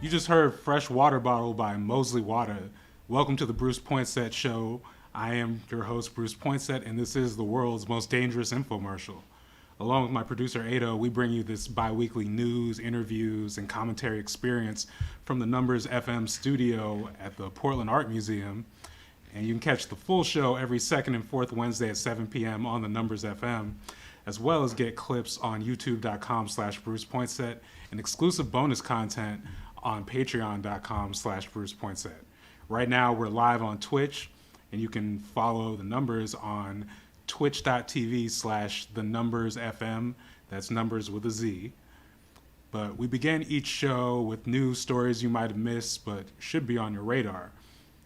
You just heard Fresh Water Bottle by Mosley Water. Welcome to the Bruce Poinsette Show. I am your host, Bruce Poinsette, and this is the world's most dangerous infomercial. Along with my producer, Ado, we bring you this bi weekly news, interviews, and commentary experience from the Numbers FM studio at the Portland Art Museum. And you can catch the full show every second and fourth Wednesday at 7 p.m. on the Numbers FM, as well as get clips on youtube.com/Bruce Poinsett and exclusive bonus content on patreon.com/Bruce Poinsett. Right now, we're live on Twitch, and you can follow the Numbers on twitch.tv/the Numbers FM. That's numbers with a Z. But we begin each show with news stories you might have missed, but should be on your radar.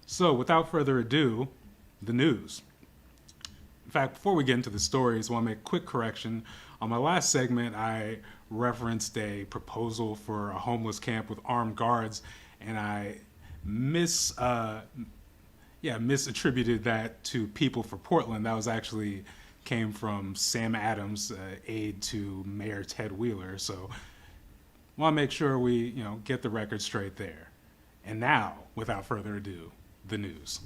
So, without further ado, the news. In fact, before we get into the stories, I want to make a quick correction. On my last segment, I referenced a proposal for a homeless camp with armed guards, and I misattributed that to People for Portland. That was actually came from Sam Adams, aide to Mayor Ted Wheeler. So, I want to make sure we, get the record straight there. And now, without further ado, the news.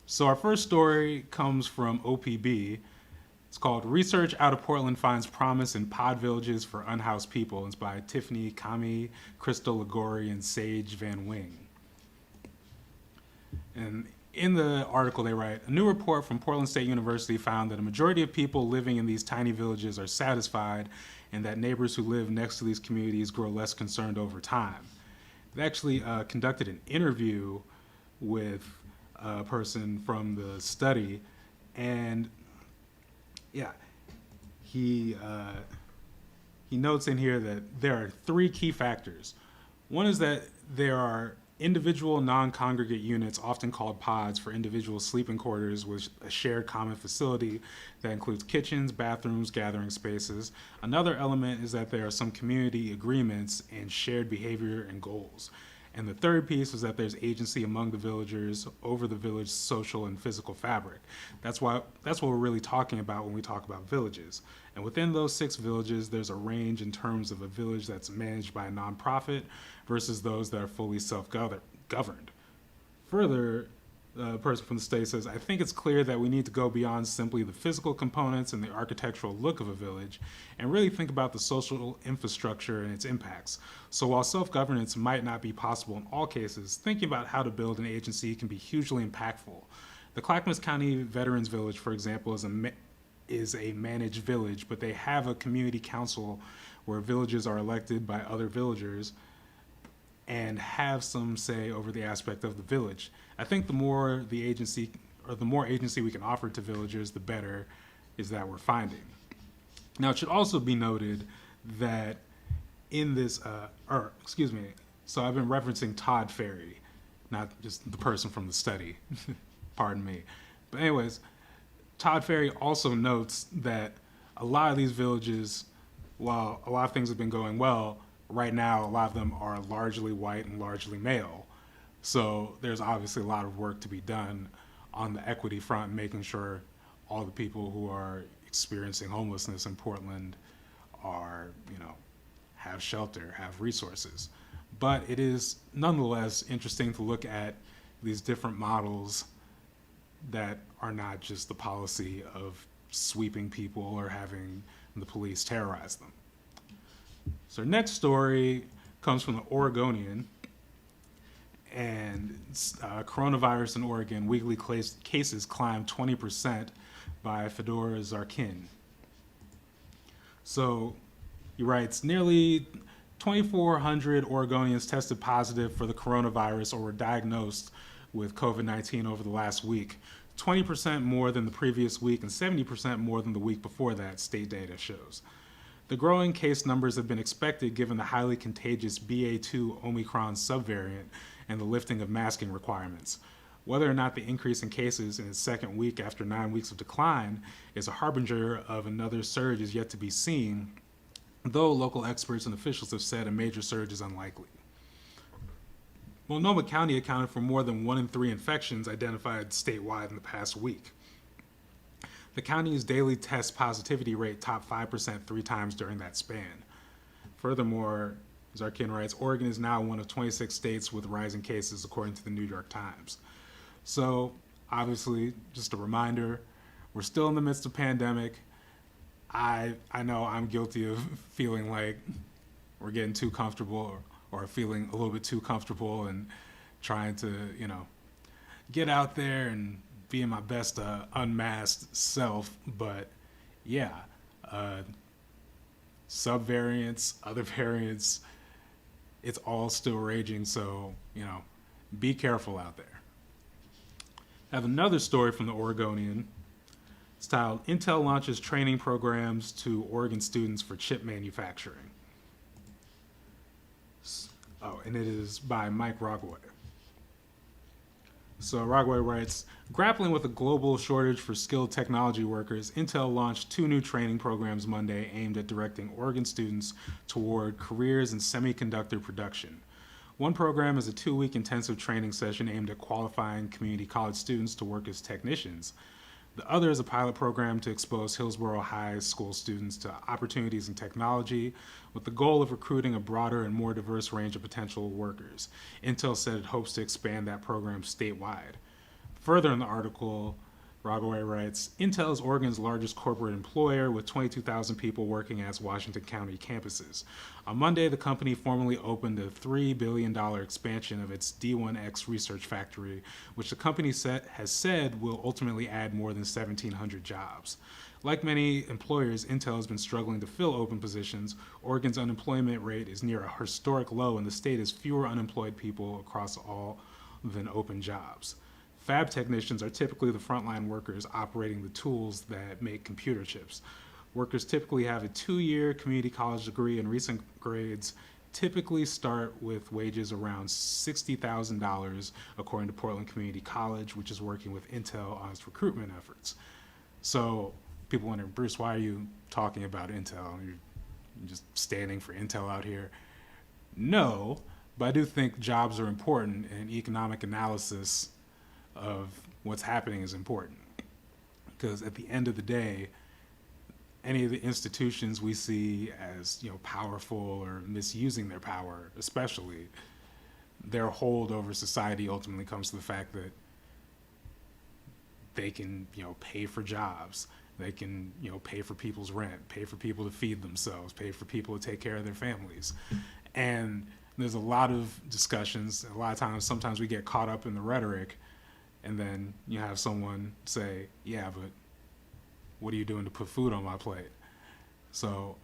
So our first story comes from OPB. It's called Research Out of Portland Finds Promise in Pod Villages for Unhoused People. It's by Tiffany Kami, Crystal Ligori, and Sage Van Wing. And in the article they write, a new report from Portland State University found that a majority of people living in these tiny villages are satisfied and that neighbors who live next to these communities grow less concerned over time. They actually conducted an interview with a person from the study, and he notes in here that there are three key factors. One is that there are individual non-congregate units, often called pods, for individual sleeping quarters with a shared common facility that includes kitchens, bathrooms, gathering spaces. Another element is that there are some community agreements and shared behavior and goals. And the third piece is that there's agency among the villagers over the village's social and physical fabric. That's what we're really talking about when we talk about villages. And within those 6 villages, there's a range in terms of a village that's managed by a nonprofit versus those that are fully self-governed. Further, the person from the state says, I think it's clear that we need to go beyond simply the physical components and the architectural look of a village and really think about the social infrastructure and its impacts. So while self-governance might not be possible in all cases, thinking about how to build an agency can be hugely impactful. The Clackamas County Veterans Village, for example, is a managed village, but they have a community council where villagers are elected by other villagers and have some say over the aspect of the village. I think the more agency we can offer to villagers, the better is that we're finding. Now, it should also be noted that in this, so I've been referencing Todd Ferry, not just the person from the study, pardon me. But anyways, Todd Ferry also notes that a lot of these villages, while a lot of things have been going well, right now a lot of them are largely white and largely male. So there's obviously a lot of work to be done on the equity front, making sure all the people who are experiencing homelessness in Portland are, have shelter, have resources. But it is nonetheless interesting to look at these different models that are not just the policy of sweeping people or having the police terrorize them. So our next story comes from the Oregonian, and coronavirus in Oregon, weekly cases climbed 20% by Fedor Zarkin. So he writes, nearly 2,400 Oregonians tested positive for the coronavirus or were diagnosed with COVID-19 over the last week, 20% more than the previous week and 70% more than the week before that, state data shows. The growing case numbers have been expected given the highly contagious BA2 Omicron subvariant and the lifting of masking requirements. Whether or not the increase in cases in its second week after 9 weeks of decline is a harbinger of another surge is yet to be seen, though local experts and officials have said a major surge is unlikely. Multnomah County accounted for more than 1 in 3 infections identified statewide in the past week. The county's daily test positivity rate topped 5% 3 times during that span. Furthermore, Zarkin writes, Oregon is now one of 26 states with rising cases, according to the New York Times. So, obviously, just a reminder, we're still in the midst of pandemic. I know I'm guilty of feeling like we're getting too comfortable or feeling a little bit too comfortable and trying to, get out there and be in my best unmasked self. But yeah, subvariants, other variants, it's all still raging. So, be careful out there. I have another story from the Oregonian. It's titled, Intel launches training programs to Oregon students for chip manufacturing. Oh, and it is by Mike Rogway. So Rogway writes, grappling with a global shortage for skilled technology workers, Intel launched 2 new training programs Monday aimed at directing Oregon students toward careers in semiconductor production. One program is a 2-week intensive training session aimed at qualifying community college students to work as technicians. The other is a pilot program to expose Hillsborough High School students to opportunities in technology with the goal of recruiting a broader and more diverse range of potential workers. Intel said it hopes to expand that program statewide. Further in the article, Rogaway writes, Intel is Oregon's largest corporate employer with 22,000 people working at its Washington County campuses. On Monday, the company formally opened a $3 billion expansion of its D1X research factory, which the company has said will ultimately add more than 1,700 jobs. Like many employers, Intel has been struggling to fill open positions. Oregon's unemployment rate is near a historic low, and the state has fewer unemployed people across all than open jobs. Fab technicians are typically the frontline workers operating the tools that make computer chips. Workers typically have a 2-year community college degree, and recent grades typically start with wages around $60,000, according to Portland Community College, which is working with Intel on its recruitment efforts. So people wonder, Bruce, why are you talking about Intel? You're just standing for Intel out here. No, but I do think jobs are important, and economic analysis of what's happening is important, because at the end of the day, any of the institutions we see as powerful or misusing their power, especially, their hold over society ultimately comes to the fact that they can pay for jobs, they can pay for people's rent, pay for people to feed themselves, pay for people to take care of their families. And there's a lot of discussions, a lot of times, sometimes we get caught up in the rhetoric. And then you have someone say, yeah, but what are you doing to put food on my plate? So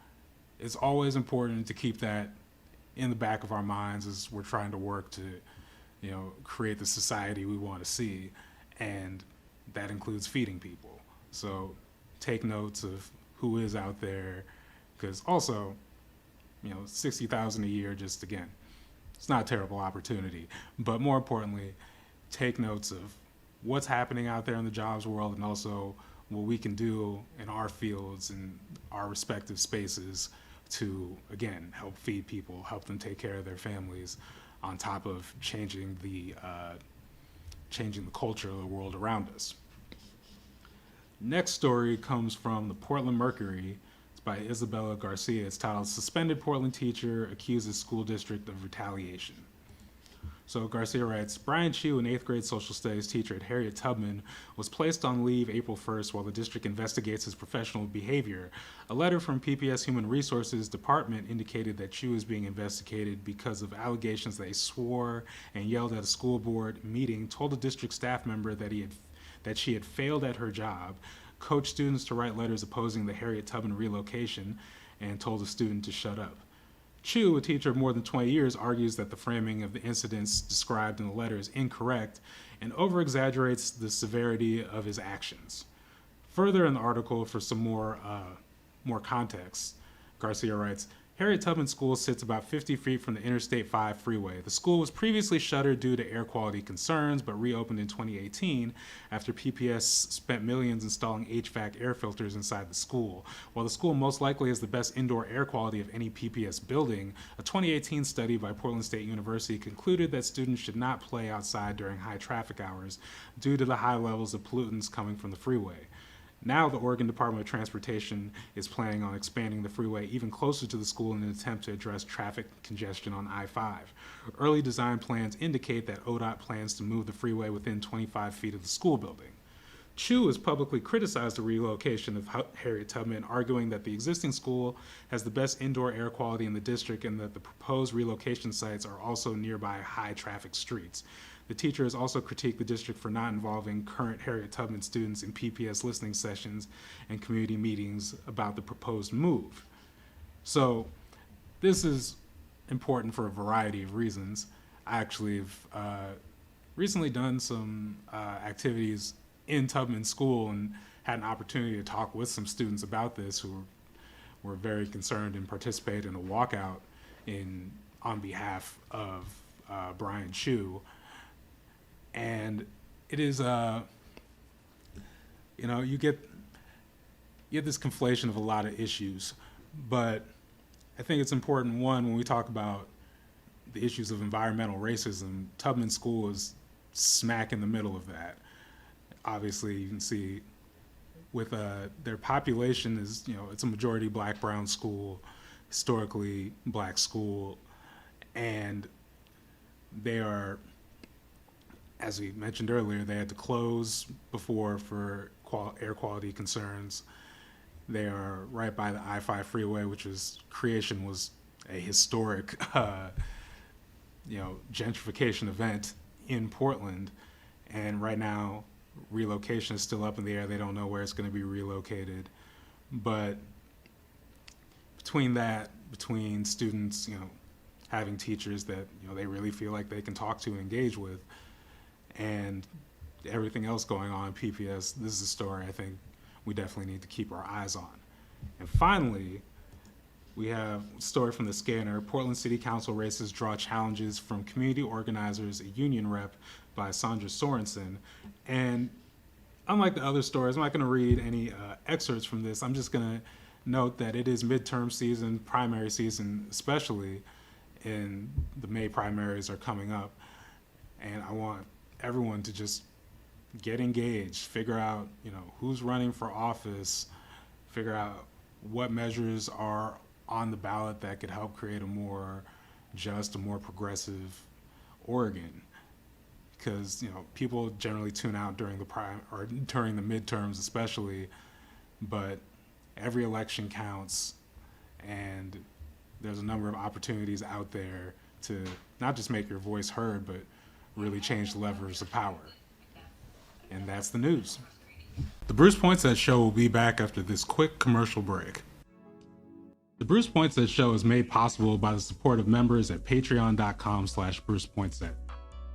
it's always important to keep that in the back of our minds as we're trying to work to, create the society we want to see. And that includes feeding people. So take notes of who is out there, because also, $60,000 a year, just again, it's not a terrible opportunity. But more importantly, take notes of what's happening out there in the jobs world, and also what we can do in our fields and our respective spaces to, again, help feed people, help them take care of their families, on top of changing the culture of the world around us. Next story comes from the Portland Mercury. It's by Isabella Garcia. It's titled, Suspended Portland Teacher Accuses School District of Retaliation. So Garcia writes, Brian Chu, an 8th grade social studies teacher at Harriet Tubman, was placed on leave April 1st while the district investigates his professional behavior. A letter from PPS Human Resources Department indicated that Chu is being investigated because of allegations that he swore and yelled at a school board meeting, told a district staff member that she had failed at her job, coached students to write letters opposing the Harriet Tubman relocation, and told a student to shut up. Chu, a teacher of more than 20 years, argues that the framing of the incidents described in the letter is incorrect and over-exaggerates the severity of his actions. Further in the article, for some more context, Garcia writes, Harriet Tubman School sits about 50 feet from the Interstate 5 freeway. The school was previously shuttered due to air quality concerns, but reopened in 2018 after PPS spent millions installing HVAC air filters inside the school. While the school most likely has the best indoor air quality of any PPS building, a 2018 study by Portland State University concluded that students should not play outside during high traffic hours due to the high levels of pollutants coming from the freeway. Now the Oregon Department of Transportation is planning on expanding the freeway even closer to the school in an attempt to address traffic congestion on I-5. Early design plans indicate that ODOT plans to move the freeway within 25 feet of the school building. Chu has publicly criticized the relocation of Harriet Tubman, arguing that the existing school has the best indoor air quality in the district and that the proposed relocation sites are also nearby high-traffic streets. The teacher has also critiqued the district for not involving current Harriet Tubman students in PPS listening sessions and community meetings about the proposed move. So this is important for a variety of reasons. I actually have recently done some activities in Tubman School and had an opportunity to talk with some students about this who were very concerned and participated in a walkout on behalf of Brian Chu. And it is, you get this conflation of a lot of issues, but I think it's important, one, when we talk about the issues of environmental racism, Tubman School is smack in the middle of that. Obviously, you can see with their population is, it's a majority black, brown school, historically black school, and they are, as we mentioned earlier, they had to close before for air quality concerns. They are right by the I-5 freeway, which creation was a historic, gentrification event in Portland. And right now, relocation is still up in the air. They don't know where it's going to be relocated. But between students, having teachers that, they really feel like they can talk to and engage with, and everything else going on in PPS, this is a story I think we definitely need to keep our eyes on. And finally, we have a story from the Scanner. Portland City Council races draw challenges from community organizers, a union rep by Sandra Sorensen. And unlike the other stories, I'm not going to read any excerpts from this. I'm just going to note that it is midterm season, primary season, especially, and the May primaries are coming up. And I want everyone to just get engaged, figure out, who's running for office, figure out what measures are on the ballot that could help create a more just, a more progressive Oregon. Because, people generally tune out during during the midterms especially, but every election counts, and there's a number of opportunities out there to not just make your voice heard, but really change the levers of power. And that's the news. The Bruce Poinsette Show will be back after this quick commercial break. The Bruce Poinsette Show is made possible by the support of members at patreon.com/Bruce Poinsette.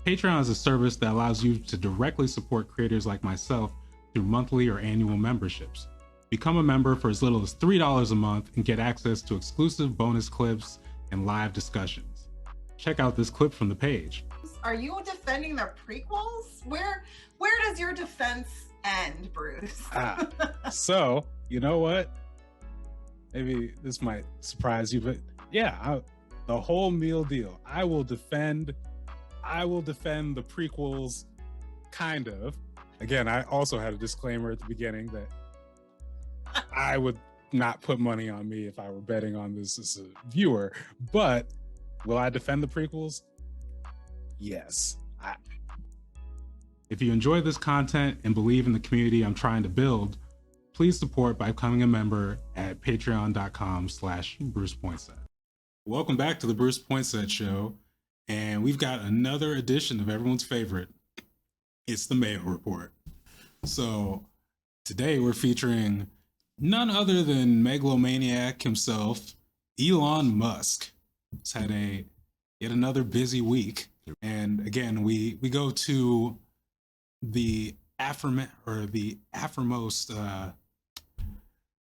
Patreon is a service that allows you to directly support creators like myself through monthly or annual memberships. Become a member for as little as $3 a month and get access to exclusive bonus clips and live discussions. Check out this clip from the page. Are you defending the prequels? Where does your defense end, Bruce? So, you know what? Maybe this might surprise you, but yeah, the whole meal deal. I will defend the prequels, kind of. Again, I also had a disclaimer at the beginning that I would not put money on me if I were betting on this as a viewer, but will I defend the prequels? Yes. If you enjoy this content and believe in the community I'm trying to build, please support by becoming a member at patreon.com/Bruce Poinsette. Welcome back to the Bruce Poinsette Show, and we've got another edition of everyone's favorite. It's the Mayo Report. So today we're featuring none other than megalomaniac himself, Elon Musk. He's had yet another busy week. And again, we go to the aftermost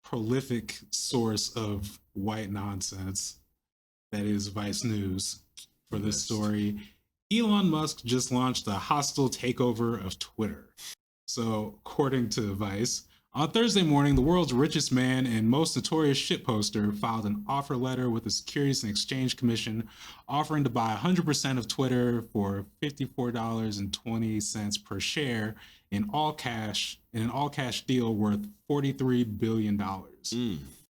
prolific source of white nonsense, that is Vice News, for this story. Elon Musk just launched a hostile takeover of Twitter. So according to Vice, On Thursday morning, the world's richest man and most notorious shitposter filed an offer letter with the Securities and Exchange Commission, offering to buy 100% of Twitter for $54.20 per share in all cash, in an all-cash deal worth $43 billion.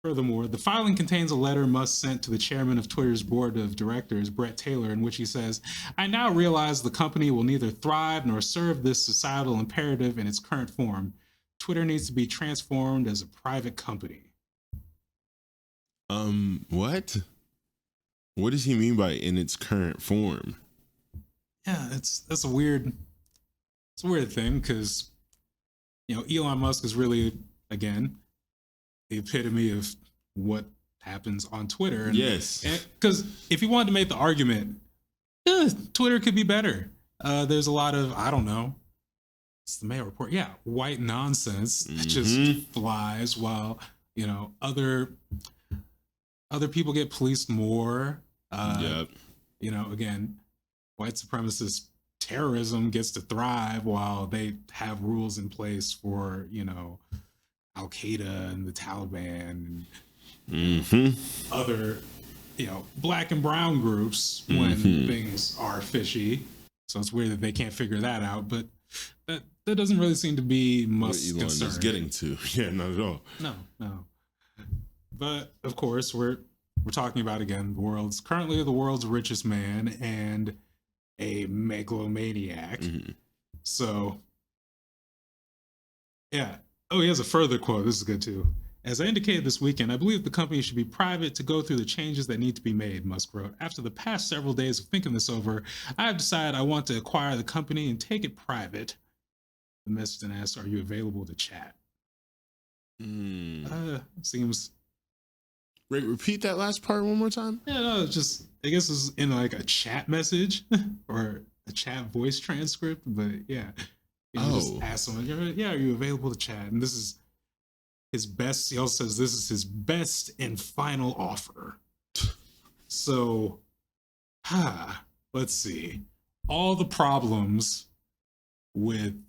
Furthermore, the filing contains a letter Musk sent to the chairman of Twitter's board of directors, Brett Taylor, in which he says, "I now realize the company will neither thrive nor serve this societal imperative in its current form. Twitter needs to be transformed as a private company." What? What does he mean by in its current form? Yeah, that's a weird thing, because Elon Musk is really, again, the epitome of what happens on Twitter. Yes. Because if you wanted to make the argument, Twitter could be better. There's a lot of, I don't know, it's the Mail Report. Yeah, white nonsense that just flies while, other people get policed more. Again, white supremacist terrorism gets to thrive while they have rules in place for, Al Qaeda and the Taliban and other, black and brown groups when things are fishy. So it's weird that they can't figure that out, but that doesn't really seem to be Musk's Elon concern. is getting to. Yeah, not at all. No. But of course, we're talking about, again, currently the world's richest man and a megalomaniac. So, yeah. Oh, he has a further quote. This is good too. "As I indicated this weekend, I believe the company should be private to go through the changes that need to be made," Musk wrote. "After the past several days of thinking this over, I have decided I want to acquire the company and take it private." The message then asks, "Are you available to chat?" Seems... Wait, repeat that last part one more time? Yeah, no, it's just, I guess it's in like a chat message or a chat voice transcript, but yeah. Just ask someone, "Yeah, are you available to chat?" And this is his best. He also says this is his best and final offer. So, let's see. All the problems with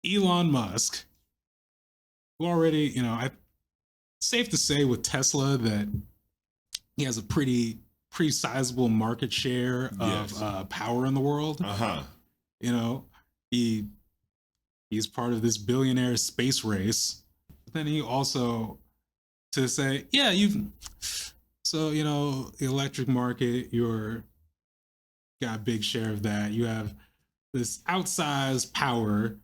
Elon Musk, who already, safe to say with Tesla that he has a pretty sizable market share of power in the world. He's part of this billionaire space race. But then he also, to say, the electric market, you're got a big share of that. You have this outsized power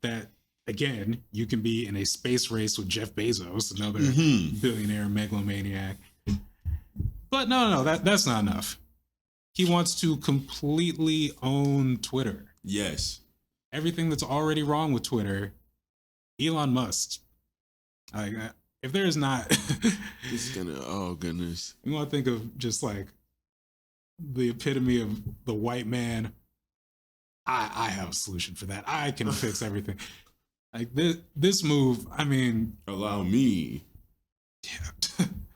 that, again, you can be in a space race with Jeff Bezos, another billionaire megalomaniac. But no, that's not enough. He wants to completely own Twitter. Yes. Everything that's already wrong with Twitter, Elon Musk. If there's not... oh, goodness. You want to think of just like the epitome of the white man. I have a solution for that. I can fix everything. Like this move, I mean... Allow me. Yeah.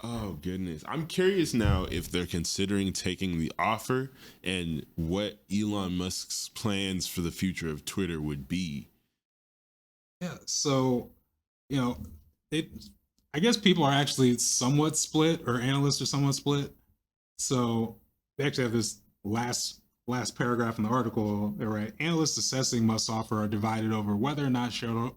Oh, goodness. I'm curious now if they're considering taking the offer and what Elon Musk's plans for the future of Twitter would be. Yeah, so, I guess people are actually somewhat split, or analysts are somewhat split. So they actually have this last paragraph in the article. They write, "Analysts assessing Musk's offer are divided over whether or not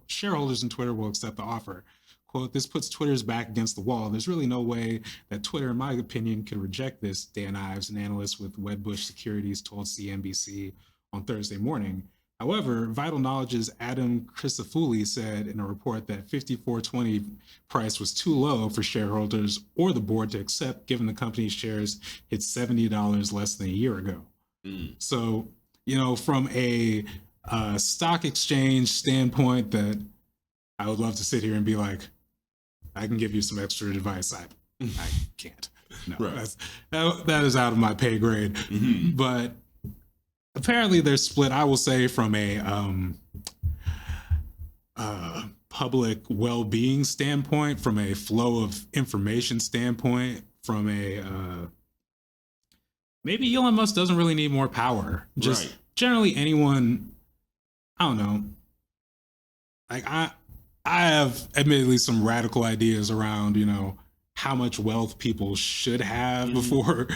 shareholders in Twitter will accept the offer. Quote, this puts Twitter's back against the wall. There's really no way that Twitter, in my opinion, could reject this," Dan Ives, an analyst with Wedbush Securities, told CNBC on Thursday morning. However, Vital Knowledge's Adam Crisafulli said in a report that $54.20 price was too low for shareholders or the board to accept, given the company's shares hit $70 less than a year ago. So, from a stock exchange standpoint, that I would love to sit here and be like, I can give you some extra advice. I can't. No, right. That is out of my pay grade. But apparently they're split, I will say, from a public well-being standpoint, from a flow of information standpoint, from a maybe Elon Musk doesn't really need more power. Just generally anyone, I don't know. Like I have admittedly some radical ideas around, how much wealth people should have before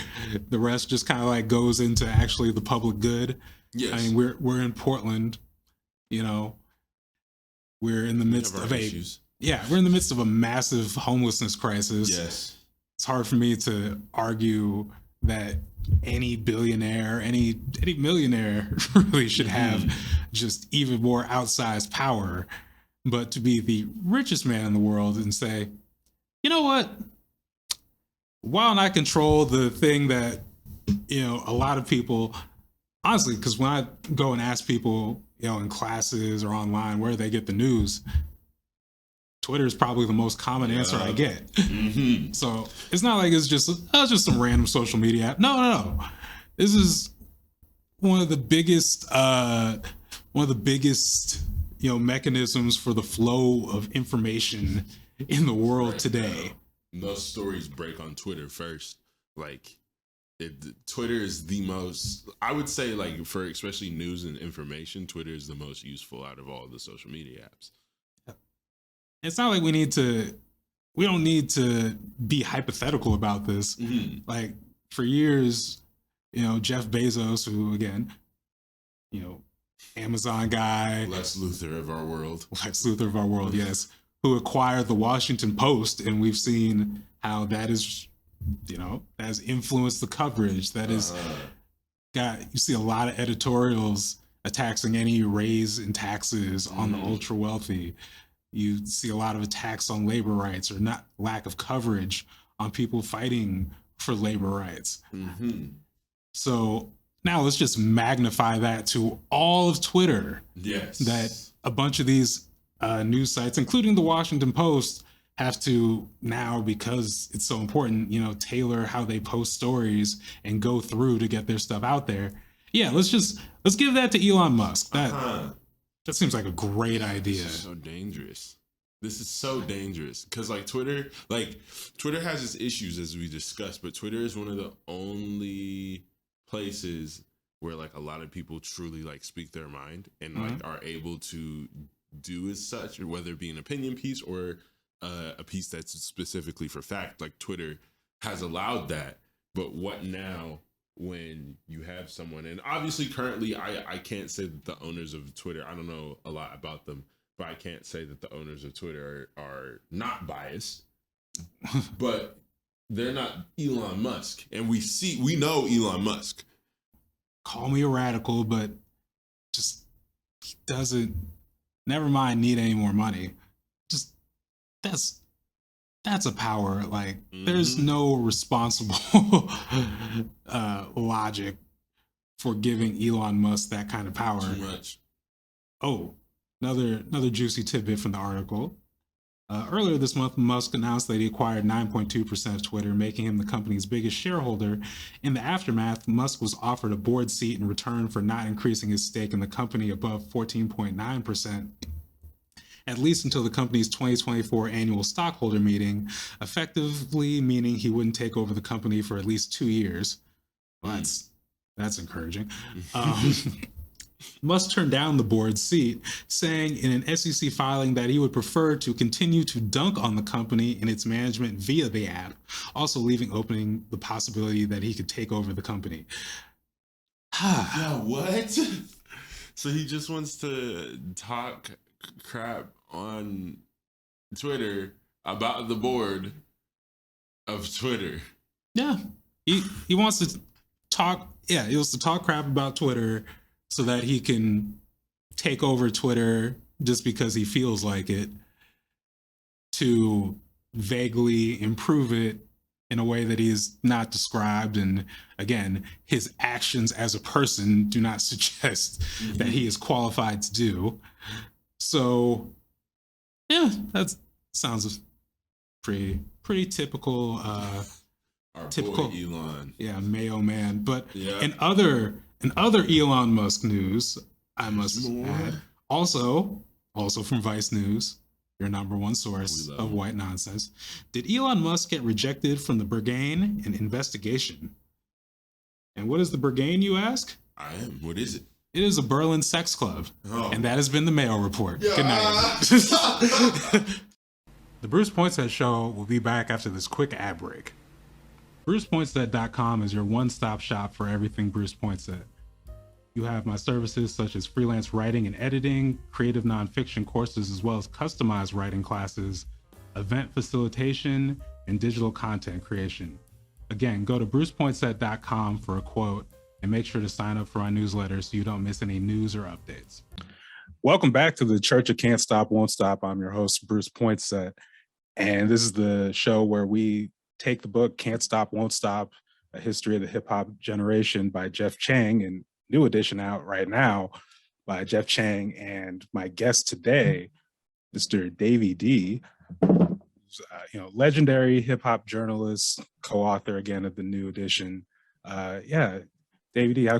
the rest just kind of like goes into actually the public good. Yes. I mean, we're in Portland, you know, we're in the midst of issues. we're in the midst of a massive homelessness crisis. Yes. It's hard for me to argue that any billionaire, any millionaire really should have just even more outsized power. But to be the richest man in the world and say, you know what? Why don't I control the thing that, a lot of people, honestly, because when I go and ask people, in classes or online where they get the news, Twitter is probably the most common answer I get. So it's not like it's just some random social media app. No. This is one of the biggest mechanisms for the flow of information in the world today. Most stories break on Twitter first. Like, Twitter is the most, I would say, like, for especially news and information, Twitter is the most useful out of all the social media apps. It's not like we don't need to be hypothetical about this. Like, for years, Jeff Bezos, who again, Amazon guy, Lex Luthor of our world, yes, who acquired the Washington Post, and we've seen how that is, has influenced the coverage. That is, you see a lot of editorials attacking any raise in taxes on the ultra wealthy. You see a lot of attacks on labor rights or not lack of coverage on people fighting for labor rights. So now let's just magnify that to all of Twitter. Yes. That a bunch of these news sites, including the Washington Post, have to now, because it's so important, tailor how they post stories and go through to get their stuff out there. Yeah, let's give that to Elon Musk. That seems like a great idea. This is so dangerous. This is so dangerous because Twitter has its issues as we discussed, but Twitter is one of the only places where a lot of people truly speak their mind and are able to do as such, or whether it be an opinion piece or a piece that's specifically for fact. Twitter has allowed that, but what now when you have someone, and obviously currently I can't say that the owners of Twitter, I don't know a lot about them, but I can't say that the owners of Twitter are not biased, but they're not Elon Musk, and we know Elon Musk. Call me a radical, but just he doesn't, never mind need any more money. Just that's a power. There's no responsible logic for giving Elon Musk that kind of power. Too much. Oh, another juicy tidbit from the article. Earlier this month, Musk announced that he acquired 9.2% of Twitter, making him the company's biggest shareholder. In the aftermath, Musk was offered a board seat in return for not increasing his stake in the company above 14.9%. At least until the company's 2024 annual stockholder meeting, effectively meaning he wouldn't take over the company for at least 2 years. Well, that's encouraging. Musk turned down the board seat, saying in an SEC filing that he would prefer to continue to dunk on the company and its management via the app, also leaving opening the possibility that he could take over the company. Yeah, what? So he just wants to talk crap on Twitter about the board of Twitter. Yeah, he wants to talk. Yeah, he wants to talk crap about Twitter so that he can take over Twitter just because he feels like it, to vaguely improve it in a way that he is not described. And again, his actions as a person do not suggest that he is qualified to do. So, yeah, that sounds pretty typical. Our typical boy Elon. Yeah, Mayo man. But yeah. in other Elon Musk news, I must add, also from Vice News, your number one source of white nonsense, did Elon Musk get rejected from the Burgain in investigation? And what is the Burgain, you ask? I am. What is it? It is a Berlin sex club. Oh. And that has been the Mail Report. Yeah. Good night. The Bruce Poinsette Show will be back after this quick ad break. BrucePoinsette.com is your one-stop shop for everything Bruce Poinsette. You have my services such as freelance writing and editing, creative nonfiction courses, as well as customized writing classes, event facilitation, and digital content creation. Again, go to BrucePoinsette.com for a quote and make sure to sign up for our newsletter so you don't miss any news or updates. Welcome back to the Church of Can't Stop, Won't Stop. I'm your host, Bruce Poinsette, and this is the show where we take the book Can't Stop, Won't Stop, A History of the Hip Hop Generation by Jeff Chang, and new edition out right now by Jeff Chang, and my guest today, Mr. Davey D, who's, legendary hip hop journalist, co-author again of the new edition. Davey D, how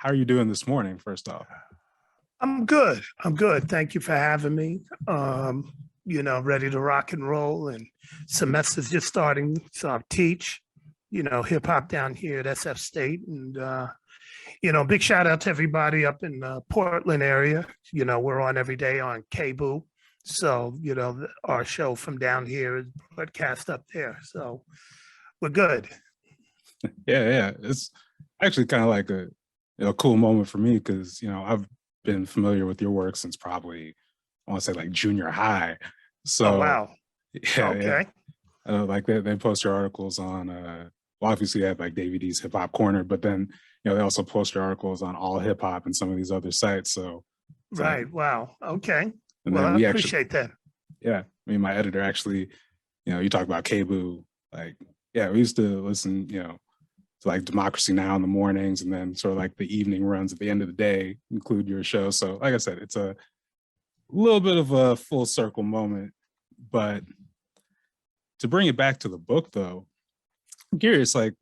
are you doing this morning? First off, I'm good. Thank you for having me. Ready to rock and roll, and semester's just starting, so I teach, hip hop down here at SF State, and big shout out to everybody up in the Portland area. We're on every day on Cable, so our show from down here is broadcast up there, so we're good. Yeah, it's actually kind of like a cool moment for me because I've been familiar with your work since probably I want to say like junior high. So oh, wow. Yeah, okay. Yeah. Like they post your articles on obviously you have like Davey D's Hip Hop Corner, but then they also post your articles on All Hip Hop and some of these other sites. So right. Wow. Okay. And well, then I appreciate that. Yeah. I mean, my editor actually, you talk about Kebu, like, yeah, we used to listen, to like Democracy Now! In the mornings, and then sort of like the evening runs at the end of the day include your show. So like I said, it's a little bit of a full circle moment. But to bring it back to the book, though, I'm curious, like,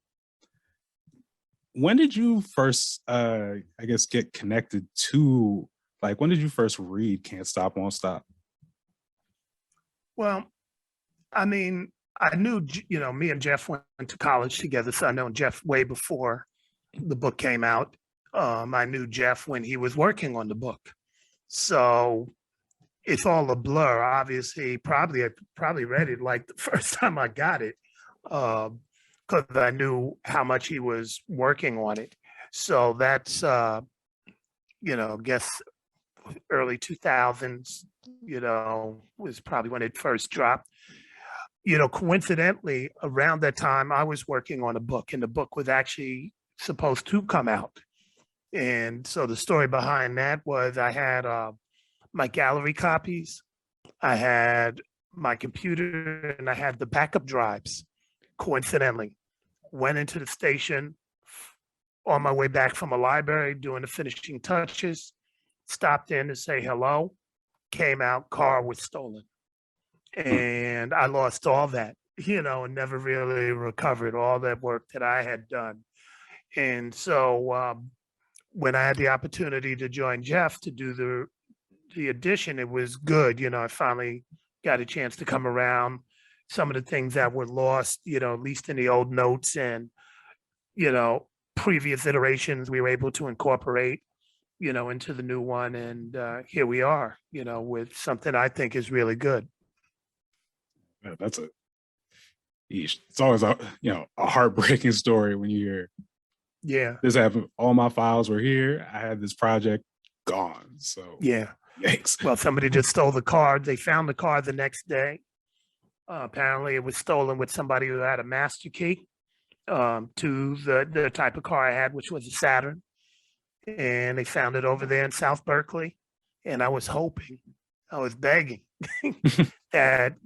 when did you first, get connected to, like, when did you first read Can't Stop, Won't Stop? Well, I mean, I knew, me and Jeff went to college together, so I know Jeff way before the book came out. I knew Jeff when he was working on the book. So it's all a blur. Obviously, I probably read it like the first time I got it, because I knew how much he was working on it. So that's, guess early 2000s, was probably when it first dropped. Coincidentally, around that time, I was working on a book, and the book was actually supposed to come out. And so the story behind that was I had my gallery copies, I had my computer, and I had the backup drives. Coincidentally, went into the station on my way back from a library, doing the finishing touches, stopped in to say hello, came out, car was stolen. And I lost all that, and never really recovered all that work that I had done. And so when I had the opportunity to join Jeff to do the edition, it was good. I finally got a chance to come around. Some of the things that were lost, at least in the old notes and, previous iterations, we were able to incorporate, into the new one. And here we are, with something I think is really good. That's it's always a heartbreaking story when you hear, yeah, this happened, all my files were here, I had this project gone. So yeah, yikes. Well, somebody just stole the car. They found the car the next day. Apparently it was stolen with somebody who had a master key to the type of car I had, which was a Saturn, and they found it over there in South Berkeley. And I was begging that,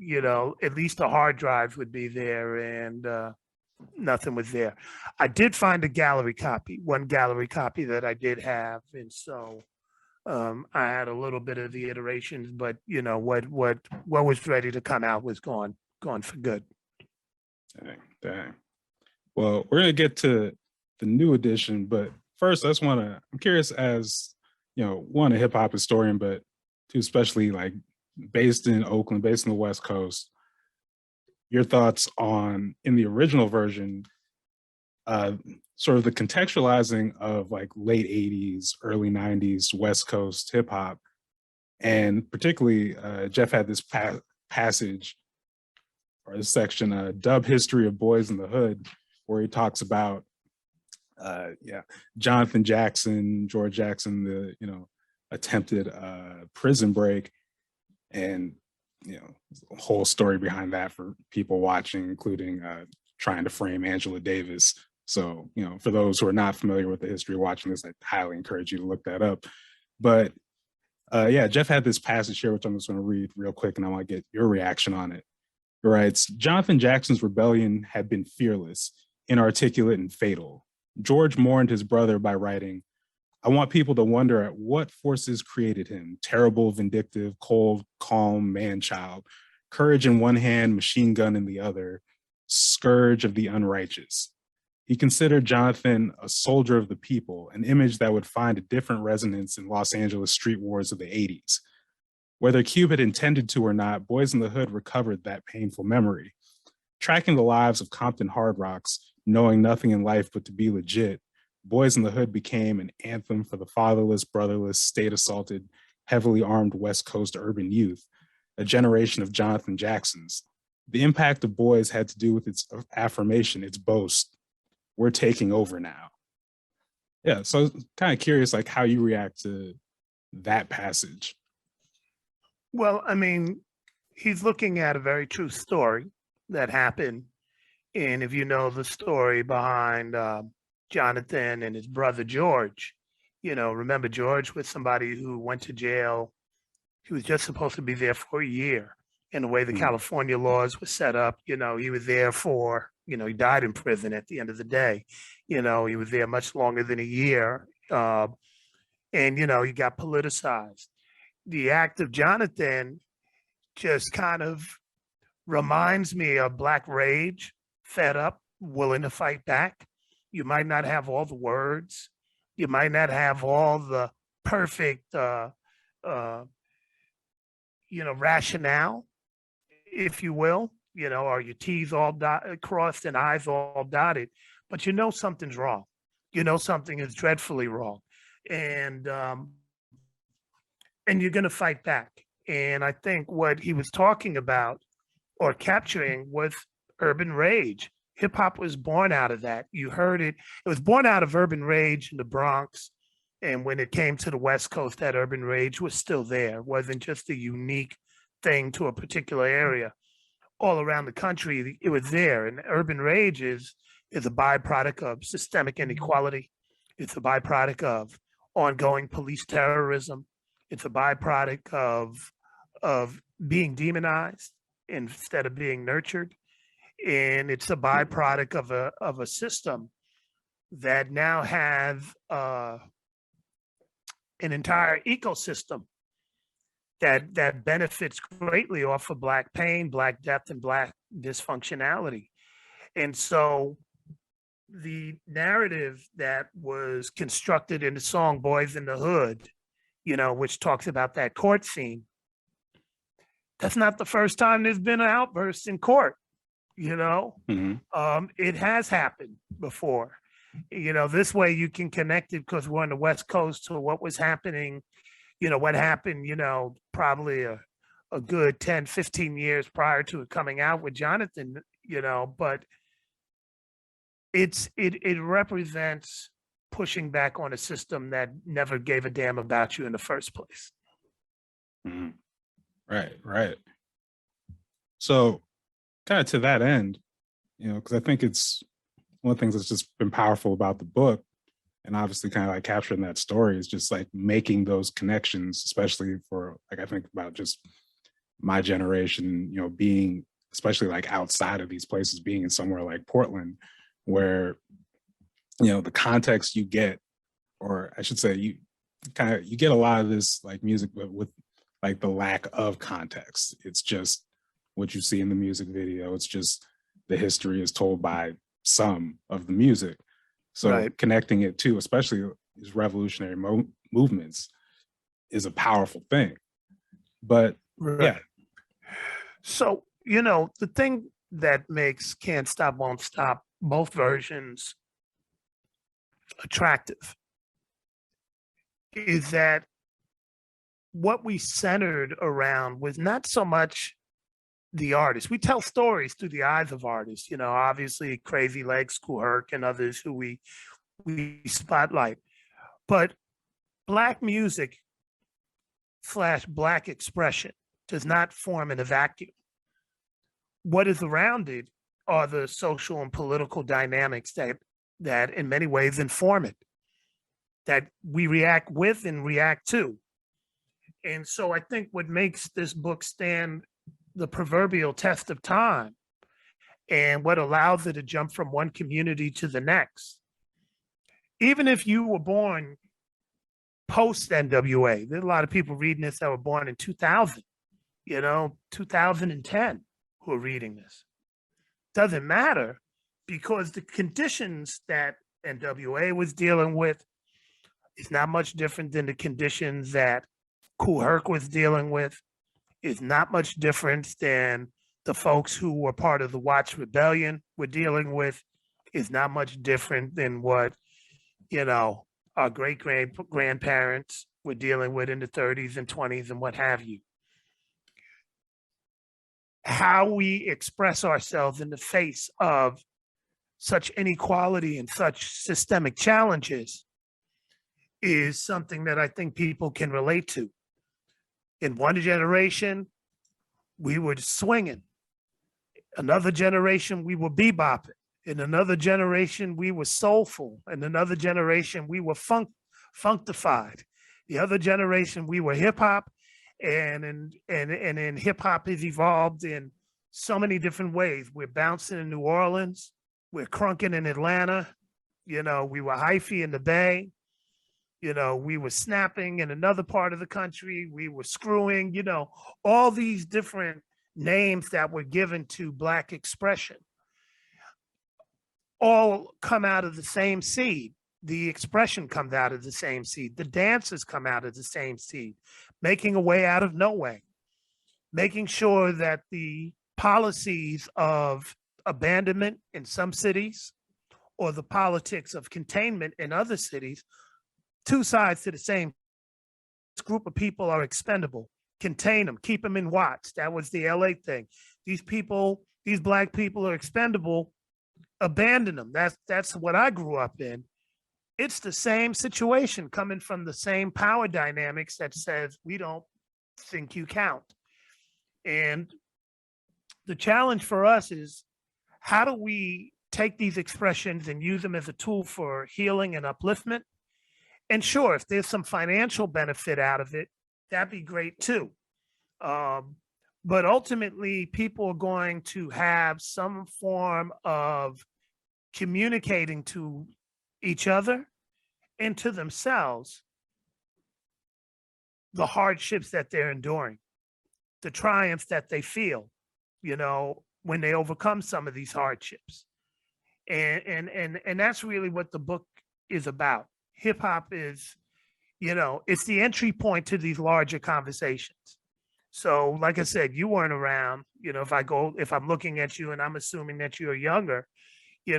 at least a hard drive would be there, and nothing was there. I did find one gallery copy that I did have. And so I had a little bit of the iterations, but what was ready to come out was gone for good. Dang. Well, we're gonna get to the new edition, but first I'm curious, as one, a hip hop historian, but two, especially like based in Oakland, based in the West Coast, your thoughts on, in the original version, sort of the contextualizing of like late 80s, early 90s West Coast hip hop. And particularly, Jeff had this passage or this section, Dub History of Boys in the Hood, where he talks about, Jonathan Jackson, George Jackson, the, attempted prison break, and, a whole story behind that for people watching, including trying to frame Angela Davis. So, for those who are not familiar with the history of watching this, I highly encourage you to look that up. But Jeff had this passage here, which I'm just going to read real quick, and I want to get your reaction on it. He writes, Jonathan Jackson's rebellion had been fearless, inarticulate, and fatal. George mourned his brother by writing, I want people to wonder at what forces created him, terrible, vindictive, cold, calm, man-child, courage in one hand, machine gun in the other, scourge of the unrighteous. He considered Jonathan a soldier of the people, an image that would find a different resonance in Los Angeles street wars of the 80s. Whether Cube had intended to or not, Boys in the Hood recovered that painful memory. Tracking the lives of Compton Hard Rocks, knowing nothing in life but to be legit, Boys in the Hood became an anthem for the fatherless, brotherless, state-assaulted, heavily armed West Coast urban youth, a generation of Jonathan Jacksons. The impact of Boys had to do with its affirmation, its boast. We're taking over now. Yeah, so kind of curious, like how you react to that passage. Well, I mean, he's looking at a very true story that happened. And if you know the story behind Jonathan and his brother George, remember George was somebody who went to jail. He was just supposed to be there for a year. And the way the California laws were set up, he was there for, he died in prison at the end of the day. He was there much longer than a year. And, he got politicized. The act of Jonathan just kind of reminds me of Black Rage, fed up, willing to fight back. You might not have all the words. You might not have all the perfect, rationale, if you will, or your T's all crossed and I's all dotted, but something's wrong. Something is dreadfully wrong. And you're going to fight back. And I think what he was talking about or capturing was urban rage. Hip hop was born out of that. You heard it. It was born out of urban rage in the Bronx. And when it came to the West Coast, that urban rage was still there. It wasn't just a unique thing to a particular area. All around the country, it was there. And urban rage is a byproduct of systemic inequality. It's a byproduct of ongoing police terrorism. It's a byproduct of being demonized instead of being nurtured. And it's a byproduct of a system that now has an entire ecosystem that benefits greatly off of Black pain, Black death, and Black dysfunctionality. And so the narrative that was constructed in the song Boys in the Hood, which talks about that court scene, that's not the first time there's been an outburst in court. It has happened before. This way you can connect it because we're on the West Coast to what was happening, what happened, probably a good 10, 15 years prior to it coming out with Jonathan, but it represents pushing back on a system that never gave a damn about you in the first place. Mm-hmm. Right. So kind of to that end, because I think it's one of the things that's just been powerful about the book, and obviously kind of like capturing that story, is just like making those connections, especially for like, I think about just my generation, being especially like outside of these places, being in somewhere like Portland, where, the context you get, or I should say you get a lot of this like music, but with like the lack of context. It's just what you see in the music video. It's just the history is told by some of the music. So connecting it to, especially these revolutionary movements, is a powerful thing. But yeah. So, the thing that makes Can't Stop, Won't Stop, both versions attractive is that what we centered around was not so much the artist. We tell stories through the eyes of artists, obviously Crazy Legs, Kool Herc, and others who we spotlight. But Black music / Black expression does not form in a vacuum. What is around it are the social and political dynamics that in many ways inform it, that we react with and react to. And so I think what makes this book stand the proverbial test of time and what allows it to jump from one community to the next, even if you were born post NWA, there's a lot of people reading this that were born in 2000, 2010 who are reading this. Doesn't matter, because the conditions that NWA was dealing with is not much different than the conditions that Kool Herc was dealing with. Is not much different than the folks who were part of the Watts Rebellion were dealing with. Is not much different than what, our grandparents were dealing with in the 30s and 20s and what have you. How we express ourselves in the face of such inequality and such systemic challenges is something that I think people can relate to. In one generation, we were swinging. Another generation, we were bebopping. In another generation, we were soulful. In another generation, we were functified. The other generation, we were hip hop. And in hip hop has evolved in so many different ways. We're bouncing in New Orleans. We're crunking in Atlanta. We were hyphy in the Bay. We were snapping in another part of the country. We were screwing, all these different names that were given to Black expression all come out of the same seed. The expression comes out of the same seed. The dances come out of the same seed, making a way out of no way, making sure that the policies of abandonment in some cities or the politics of containment in other cities, two sides to the same group of people are expendable. Contain them, keep them in Watts. That was the LA thing. These Black people are expendable, abandon them. That's what I grew up in. It's the same situation coming from the same power dynamics that says we don't think you count. And the challenge for us is, how do we take these expressions and use them as a tool for healing and upliftment? And sure, if there's some financial benefit out of it, that'd be great too. But ultimately, people are going to have some form of communicating to each other and to themselves the hardships that they're enduring, the triumphs that they feel, when they overcome some of these hardships. And that's really what the book is about. Hip hop is, it's the entry point to these larger conversations. So, like I said, you weren't around, if I'm looking at you and I'm assuming that you're younger, you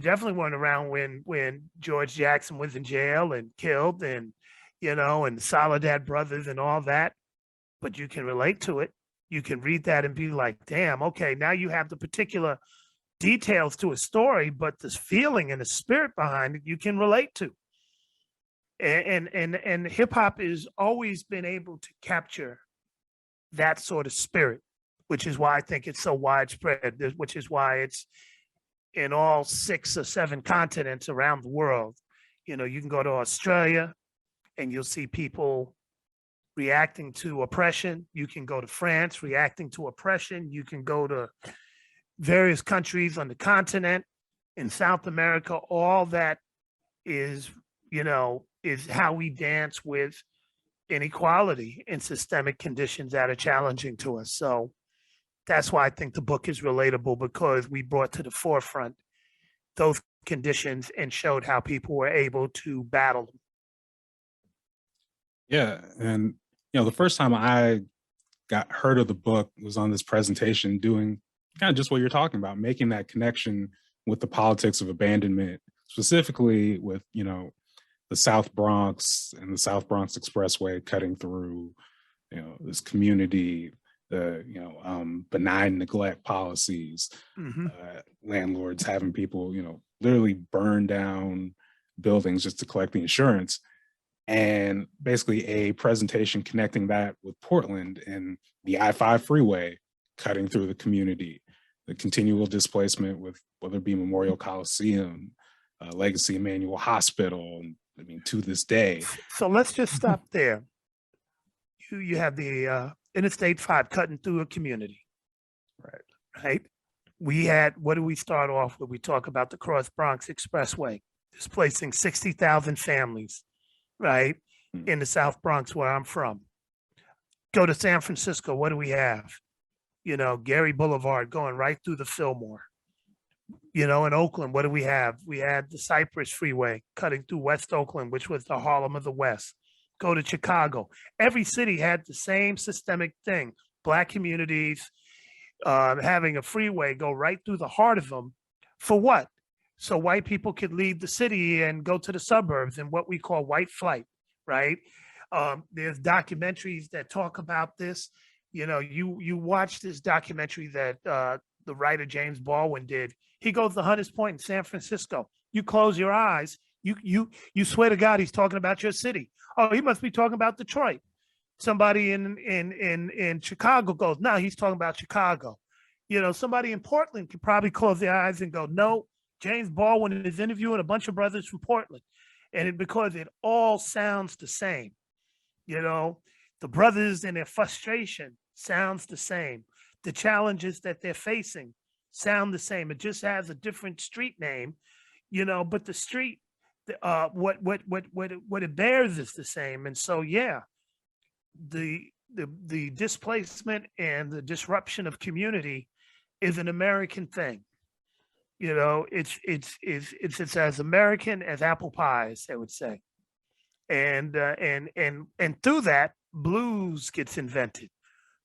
definitely weren't around when George Jackson was in jail and killed and the Soledad Brothers and all that, but you can relate to it. You can read that and be like, damn, okay, now you have the particular details to a story, but this feeling and the spirit behind it, you can relate to. And hip hop has always been able to capture that sort of spirit, which is why I think it's so widespread, which is why it's in all 6 or 7 continents around the world. You can go to Australia and you'll see people reacting to oppression. You can go to France reacting to oppression. You can go to various countries on the continent in South America. All that is how we dance with inequality and systemic conditions that are challenging to us. So that's why I think the book is relatable, because we brought to the forefront those conditions and showed how people were able to battle them. Yeah. And, the first time I heard of the book was on this presentation, doing kind of just what you're talking about, making that connection with the politics of abandonment specifically with, the South Bronx and the South Bronx Expressway cutting through, this community, benign neglect policies, Mhm. landlords having people, literally burn down buildings just to collect the insurance, and basically a presentation connecting that with Portland and the I-5 freeway cutting through the community, the continual displacement with whether it be Memorial Coliseum, Legacy Emmanuel Hospital, and I mean, to this day. So let's just stop there. You have the Interstate 5 cutting through a community, right? We had, what do we start off with? We talk about the Cross Bronx Expressway displacing 60,000 families, right? In the South Bronx, where I'm from. Go to San Francisco, what do we have? Gary Boulevard going right through the Fillmore. In Oakland, what do we have? We had the Cypress Freeway cutting through West Oakland, which was the Harlem of the West. Go to Chicago. Every city had the same systemic thing. Black communities having a freeway go right through the heart of them. For what? So white people could leave the city and go to the suburbs and what we call white flight, right? There's documentaries that talk about this. You watch this documentary that the writer James Baldwin did. He goes to Hunters Point in San Francisco. You close your eyes, you swear to God he's talking about your city. Oh, he must be talking about Detroit. Somebody in Chicago goes, no, he's talking about Chicago. Somebody in Portland could probably close their eyes and go, no, James Baldwin is interviewing a bunch of brothers from Portland. And because it all sounds the same, the brothers and their frustration sounds the same. The challenges that they're facing sound the same. It just has a different street name, but the street, what it bears is the same. And so, yeah, the displacement and the disruption of community is an American thing. It's as American as apple pie, as they would say. And through that, blues gets invented.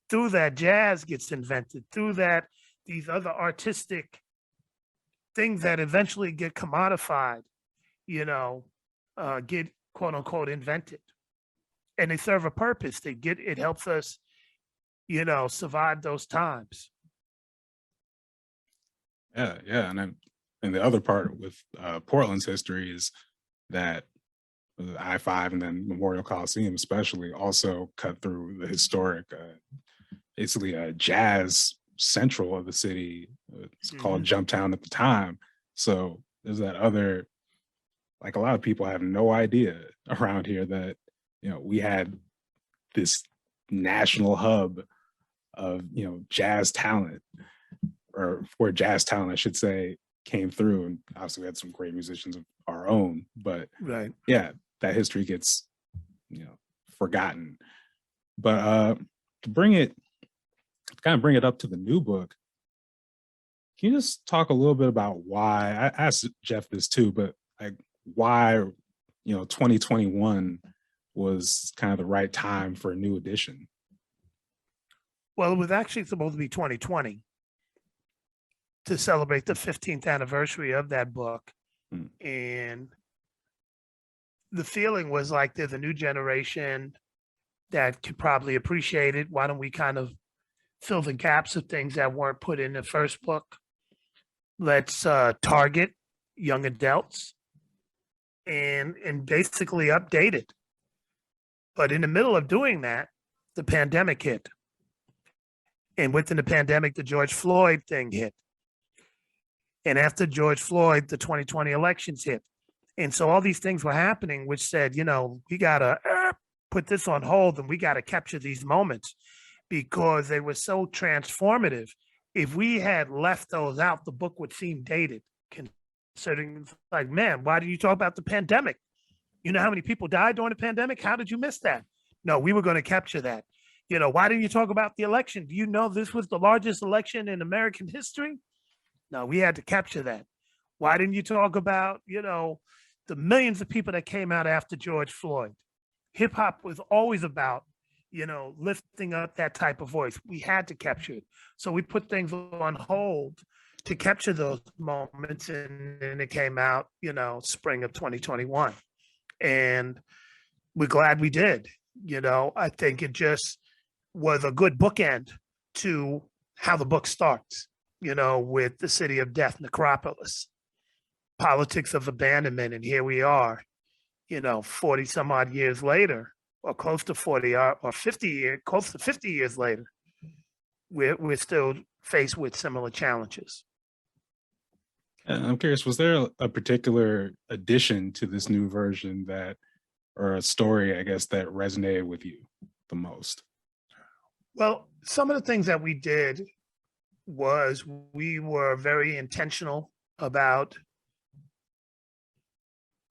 Through that, jazz gets invented. Through that, these other artistic things that eventually get commodified, get quote unquote invented. And they serve a purpose. It helps us, survive those times. Yeah. And the other part with Portland's history is that the I-5 and then Memorial Coliseum especially also cut through the historic, basically jazz central of the city. It's called Jumptown at the time. So there's that other, like a lot of people have no idea around here that, we had this national hub of, jazz talent, or where jazz talent, I should say, came through. And obviously we had some great musicians of our own, but right. Yeah, that history gets, forgotten. But to bring it up to the new book, can you just talk a little bit about why, I asked Jeff this too, but like why, 2021 was kind of the right time for a new edition? Well, it was actually supposed to be 2020 to celebrate the 15th anniversary of that book. And the feeling was like there's a new generation that could probably appreciate it. Why don't we kind of fill the gaps of things that weren't put in the first book? Let's target young adults and basically update it. But in the middle of doing that, the pandemic hit. And within the pandemic, the George Floyd thing hit. And after George Floyd, the 2020 elections hit. And so all these things were happening, which said, we got to put this on hold and we got to capture these moments because they were so transformative. If we had left those out, the book would seem dated, considering like, man, why did you talk about the pandemic? You know how many people died during the pandemic? How did you miss that? No, we were going to capture that. Why didn't you talk about the election? Do you know this was the largest election in American history? No, we had to capture that. Why didn't you talk about, the millions of people that came out after George Floyd? Hip hop was always about, lifting up that type of voice. We had to capture it. So we put things on hold to capture those moments. And then it came out, spring of 2021. And we're glad we did. I think it just was a good bookend to how the book starts, with the city of death, Necropolis, politics of abandonment. And here we are, 40 some odd years later, or close to 40 or 50 years, close to 50 years later, we're still faced with similar challenges. And I'm curious, was there a particular addition to this new version or a story, I guess, that resonated with you the most? Well, some of the things that we did was we were very intentional about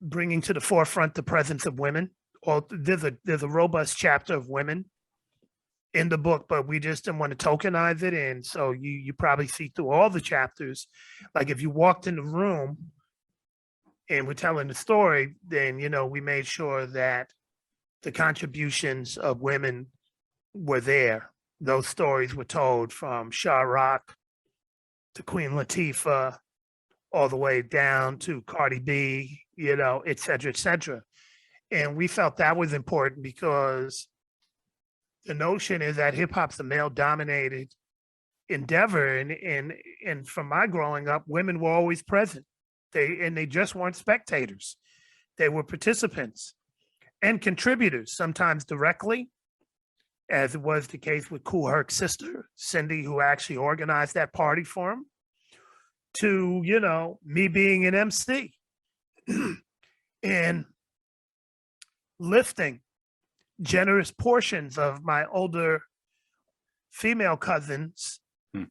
bringing to the forefront the presence of women. Well, there's a robust chapter of women in the book, but we just didn't want to tokenize it. And so you probably see through all the chapters, like if you walked in the room and we're telling the story, then, we made sure that the contributions of women were there. Those stories were told from Shah Rock to Queen Latifah, all the way down to Cardi B, et cetera, et cetera. And we felt that was important because the notion is that hip hop's a male-dominated endeavor, and from my growing up, women were always present. They just weren't spectators; they were participants and contributors, sometimes directly, as it was the case with Kool Herc's sister Cindy, who actually organized that party for him, to me being an MC and lifting generous portions of my older female cousins'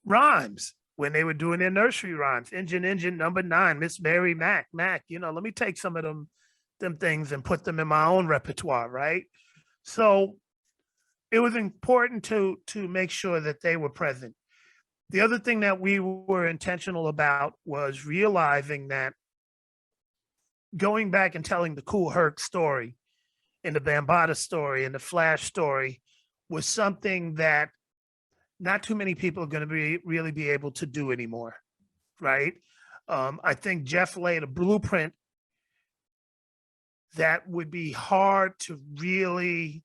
rhymes when they were doing their nursery rhymes. Engine, number 9, Miss Mary Mac. Let me take some of them things and put them in my own repertoire, right? So it was important to make sure that they were present. The other thing that we were intentional about was realizing that going back and telling the Kool Herc story and the Bambaataa story and the Flash story was something that not too many people are going to really be able to do anymore, right? I think Jeff laid a blueprint that would be hard to really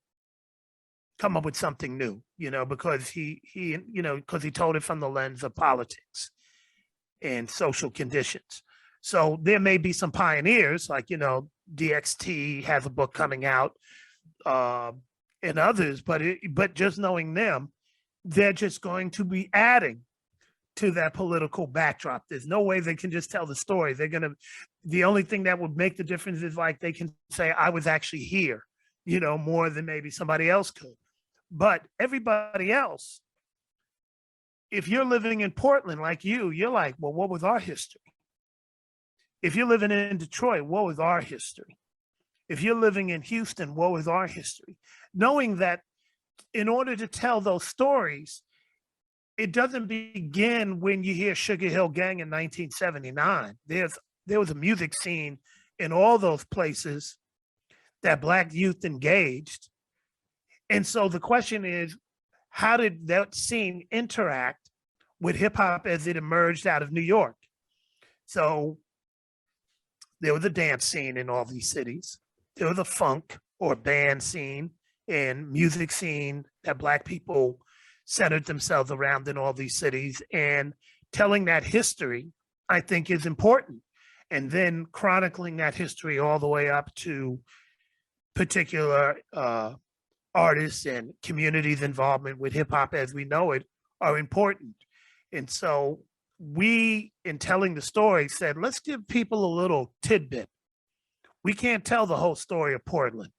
come up with something new, because he told it from the lens of politics and social conditions. So there may be some pioneers like, DXT has a book coming out, and others, but just knowing them, they're just going to be adding to that political backdrop. There's no way they can just tell the story. The only thing that would make the difference is like they can say, I was actually here, more than maybe somebody else could. But everybody else, if you're living in Portland like you're like, well, what was our history? If you're living in Detroit, what was our history? If you're living in Houston, what was our history? Knowing that in order to tell those stories, it doesn't begin when you hear Sugar Hill Gang in 1979. There was a music scene in all those places that Black youth engaged. And so the question is, how did that scene interact with hip hop as it emerged out of New York? So there was a dance scene in all these cities. There was a funk or band scene and music scene that Black people centered themselves around in all these cities. And telling that history, I think, is important. And then chronicling that history all the way up to particular artists and communities' involvement with hip hop as we know it are important. And so we, in telling the story, said, let's give people a little tidbit. We can't tell the whole story of Portland.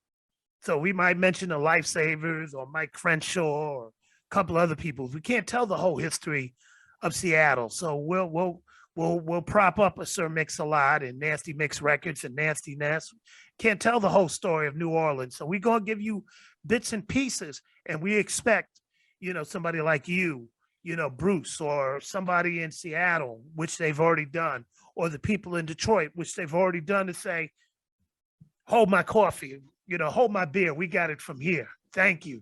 So we might mention the Lifesavers or Mike Crenshaw or a couple other people. We can't tell the whole history of Seattle. So we'll prop up a Sir Mix-a-Lot and Nasty Mix Records and Nasty Ness. Can't tell the whole story of New Orleans. So we're going to give you bits and pieces. And we expect, somebody like you, Bruce, or somebody in Seattle, which they've already done, or the people in Detroit, which they've already done, to say, hold my coffee, hold my beer. We got it from here. Thank you.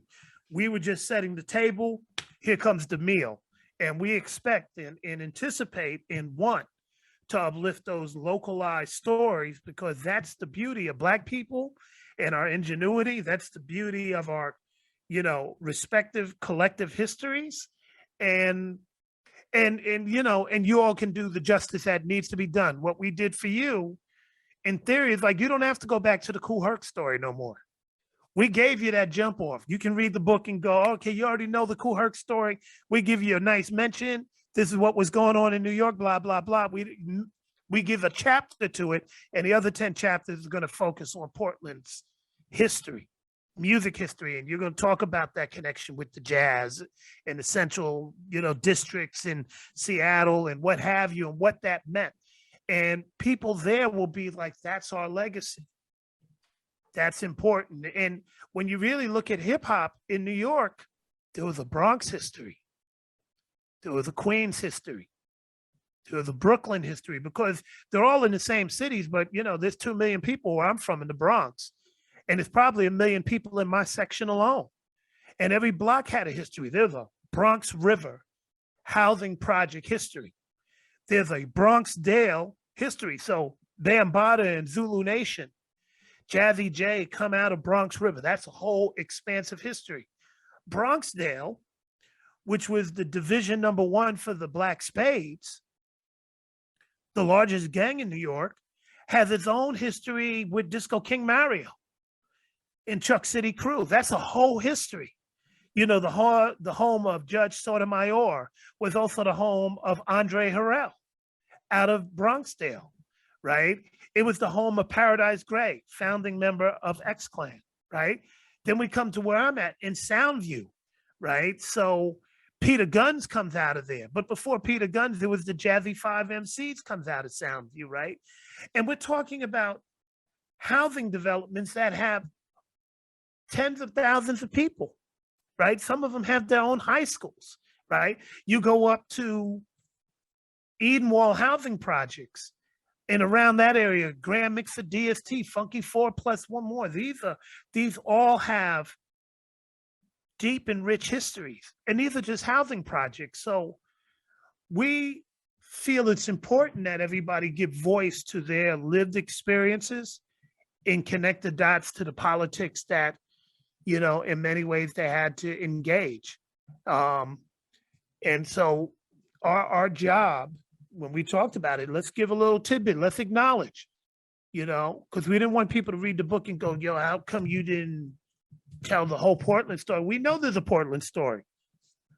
We were just setting the table. Here comes the meal. And we expect and anticipate and want to uplift those localized stories, because that's the beauty of Black people and our ingenuity. That's the beauty of our, respective collective histories. And and you all can do the justice that needs to be done. What we did for you, in theory, is like, you don't have to go back to the Kool Herc story no more. We gave you that jump off. You can read the book and go, okay, you already know the Kool Herc story. We give you a nice mention. This is what was going on in New York, blah, blah, blah. We give a chapter to it, and the other 10 chapters is going to focus on Portland's history, music history, and you're going to talk about that connection with the jazz and the central, districts in Seattle and what have you, and what that meant. And people there will be like, that's our legacy. That's important. And when you really look at hip hop in New York, there was a Bronx history. There was a Queens history. There was a Brooklyn history, because they're all in the same cities, but there's 2 million people where I'm from in the Bronx. And it's probably 1 million people in my section alone. And every block had a history. There's a Bronx River housing project history. There's a Bronx Dale history. So Bambaataa and Zulu Nation, Jazzy J come out of Bronx River. That's a whole expansive history. Bronxdale, which was the division number 1 for the Black Spades, the largest gang in New York, has its own history with Disco King Mario and Chuck City Crew. That's a whole history. The home of Judge Sotomayor was also the home of Andre Harrell out of Bronxdale, right? It was the home of Paradise Gray, founding member of X-Clan, right? Then we come to where I'm at in Soundview, right? So Peter Guns comes out of there. But before Peter Guns, there was the Jazzy 5 MCs comes out of Soundview, right? And we're talking about housing developments that have tens of thousands of people, right? Some of them have their own high schools, right? You go up to Edenwall housing projects, and around that area, Grand Mixer, DST, Funky 4 plus one more. These all have deep and rich histories, and these are just housing projects. So we feel it's important that everybody give voice to their lived experiences and connect the dots to the politics that, in many ways they had to engage. And so our job, when we talked about it, let's give a little tidbit, let's acknowledge, because we didn't want people to read the book and go, how come you didn't tell the whole Portland story? We know there's a Portland story.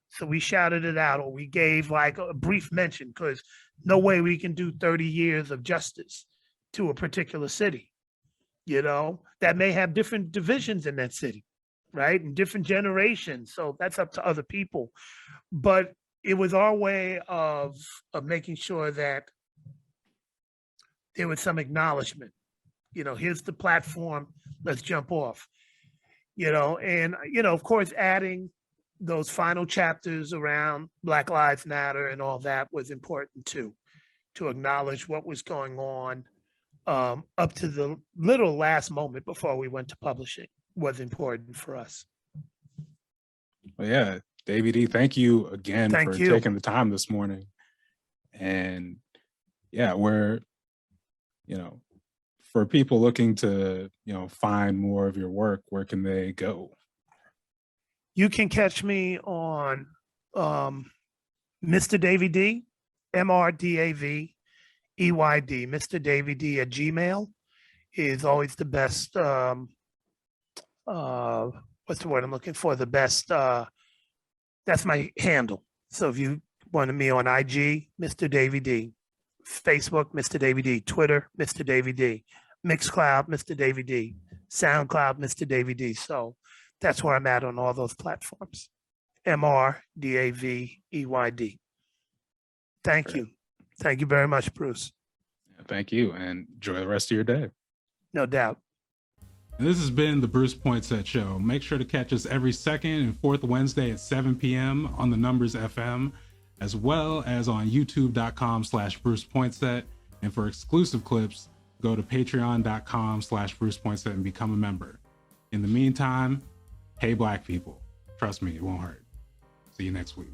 So we shouted it out, or we gave like a brief mention, because no way we can do 30 years of justice to a particular city, that may have different divisions in that city, right? And different generations. So that's up to other people. But it was our way of making sure that there was some acknowledgement. Here's the platform, let's jump off. And of course, adding those final chapters around Black Lives Matter and all that was important too, to acknowledge what was going on up to the literal last moment before we went to publishing was important for us. Well, yeah, Davey D, thank you again for you. taking the time this morning. And yeah, we're, for people looking to, find more of your work, where can they go? You can catch me on Mr. Davey D, MrDaveyEYD. Mr. Davey D at Gmail is always the best. What's the word I'm looking for? The best. That's my handle. So if you wanted me on IG, Mr. Davey D, Facebook, Mr. Davey D, Twitter, Mr. Davey D, Mixcloud, Mr. Davey D, SoundCloud, Mr. Davey D. So that's where I'm at on all those platforms. MrDaveyEYD. Thank you. Thank you very much, Bruce. Thank you, and enjoy the rest of your day. No doubt. And this has been the Bruce Poinsette Show. Make sure to catch us every second and fourth Wednesday at 7 p.m. on the Numbers FM, as well as on youtube.com/Bruce Poinsette. And for exclusive clips, go to patreon.com/Bruce Poinsette and become a member. In the meantime, hey Black people. Trust me, it won't hurt. See you next week.